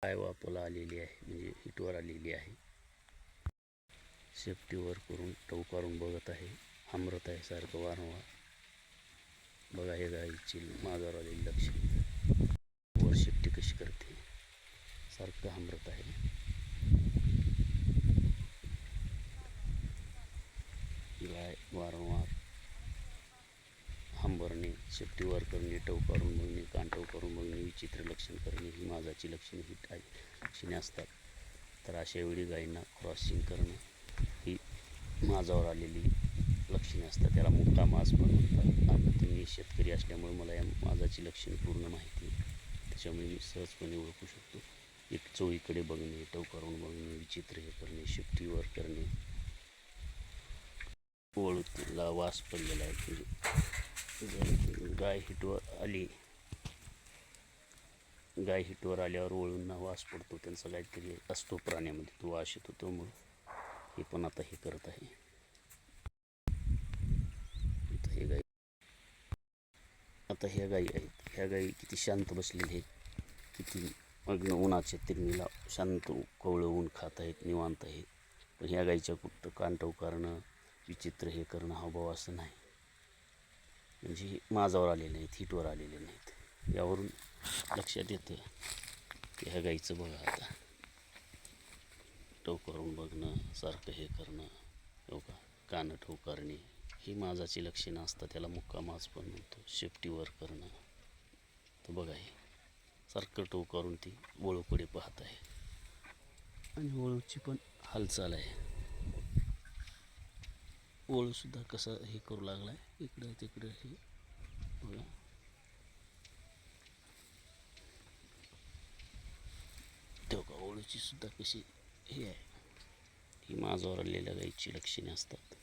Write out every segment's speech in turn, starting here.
गाय वापरायला आलेली आहे, म्हणजे हिटवर आलेली आहे. शेपटीवर करून टवकारून बघत आहे, हमरत आहे सारखं वारंवार. बघा हे गायीची माझ्यावर आलेली लक्ष. वर शेपटी कशी करते, सारखं हमरत आहे. गाय वारंवार हंबरणे, शेपटी वर करणे, टवकारून बघणे, कान टवकारून बघणे, विचित्र लक्षण करणे ही माझाची लक्षणे लक्षणे असतात. तर अशा वेळी गायींना क्रॉसिंग करणं ही माझ्यावर आलेली लक्षणे असतात. त्याला मुक्का माज पण म्हणतात. आता मी शेतकरी असल्यामुळे मला या माझाची लक्षणे पूर्ण माहिती आहे, त्याच्यामुळे मी सहजपणे ओळखू शकतो. एक चोळीकडे बघणे, टवकारून बघणे, विचित्र हे करणे, शेपटीवर करणे, वळूला वास पडलेला आहे. जर गाय हिटवर आल्यावर वळूंना वास पडतो, त्यांचा काहीतरी असतो प्राण्यामध्ये, तो वास येतो. त्यामुळं हे पण आता हे करत आहे. आता ह्या गायी आहेत, ह्या गायी किती शांत बसलेले आहेत, किती अग्न उन्हाच्या तिरणीला शांत कवळं ऊन खात आहेत, निवांत आहेत. पण ह्या गायीच्या कुठं कानटव करणं, विचित्र हे करणं हावभाव असं नाही. म्हणजे माझावर आलेले नाहीत, हिटवर आलेले नाहीत. यावरून लक्षात येतं की ह्या गाईचं बघा आता टवकारून बघणं, सारखं हे करणं, हो का, कानं टवकारणे ही माझाची लक्षणं असतात. त्याला मुक्का माज पण म्हणतो. शेपटीवर करणं, तर बघा हे सारखं टवकारून ती वळूकडे पाहत आहे आणि वळूची पण हालचाल आहे. वळूसुद्धा कसं हे करू लागला आहे, इकडं तिकडं हे बघा. तेव्हा का वळूची सुद्धा कशी हे आहे, ही माझ्यावर आलेल्या गायीची लक्षणे असतात.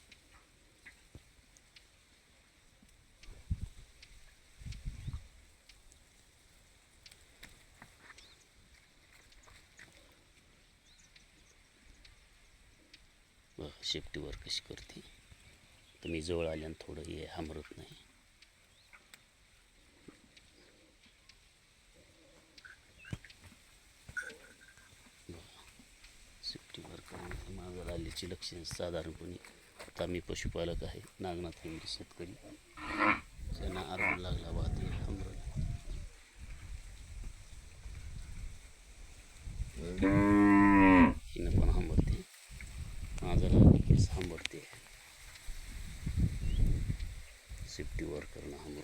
बघा शेपटीवर कशी करते. तर मी जवळ आल्यानं थोडं हे हमरत नाही. शेपटीवर करून माझ्या आल्याची लक्षणे साधारणपणे. आता मी पशुपालक आहे, नागनाथ केंद्र शेतकरी. त्यांना आराम लागला वाहते हमरत. हिनं पण हमरते, माझा लगेच हमरते. शेपटीवर करणं हमर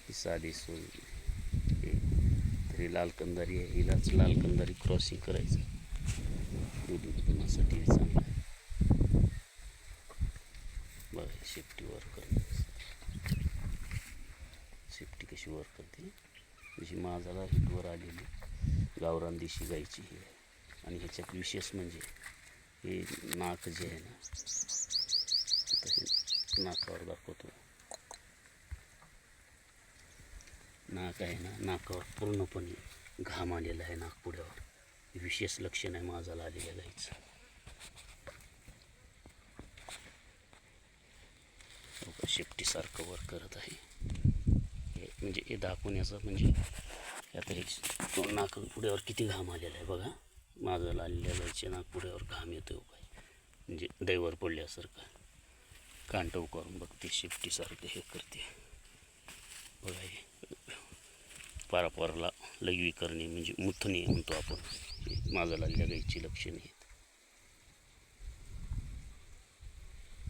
ही साधी सोय. तरी लाल कंदारी आहे, हिलाच लाल कंदारी क्रॉसिंग करायचं, दूध उत्पन्नासाठी चांगलं आहे. बघा शेपटीवर करणं, शेपटी कशी वर करते, जशी माझाला हिटवर आलेली गावरान देशी गायची ही आहे. आणि ह्याच्यात विशेष म्हणजे हे नाक जे आहे ना, आता हे नाकावर दाखवतो. नाक आहे ना, नाकावर पूर्णपणे घाम आलेला आहे नाकपुड्यावर. विशेष लक्षण आहे माझाला आलेल्या गायीचं. शेपटीसारखं वर करत आहे. म्हणजे हे दाखवण्याचं म्हणजे आता हे नाकपुड्यावर किती घाम आलेला आहे बघा. माझाला आलेल्या गायीच्या नाकपुड्यावर घाम येतो काय, म्हणजे दैवर पडल्यासारखं. कांटव करून बघते, शेपटीसारखं हे करते बघा. हे पारापारला लघवी करणे म्हणजे मुथणे म्हणतो आपण, हे माझाला आलेल्या गायीची लक्षणे आहेत.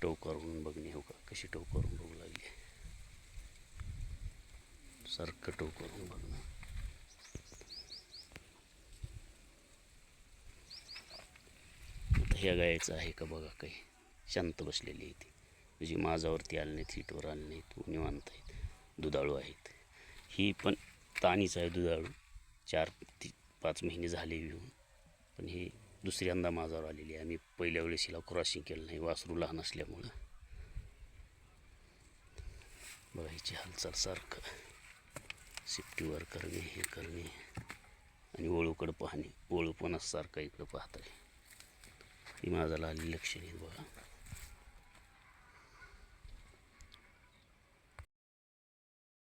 टवकारून बघणे, हो का कशी टवकारून बघू लागली, सारखं टवकारून बघणं. आता ह्या गायीचं आहे का बघा, काही शांत बसलेली आहे ती, म्हणजे माझ्यावरती आले नाहीत, हिटवर आले नाहीत, निवांत आहेत, दुधाळू आहेत. ही पण ताणीच आहे दुधाळू, 4 ते 5 महिने झाले येऊन. पण ही दुसऱ्यांदा माझ्यावर आलेली आहे. आम्ही पहिल्या वेळेस हिला क्रॉसिंग केलं नाही, वासरू लहान असल्यामुळं. बघा हिची हालचाल सारखं शेपटीवर करणे, हे करणे आणि वळूकडं पाहणे, वळू पण सारखं इकडं पाहत आहे. ही माझ्याला आलेली लक्षणे बघा.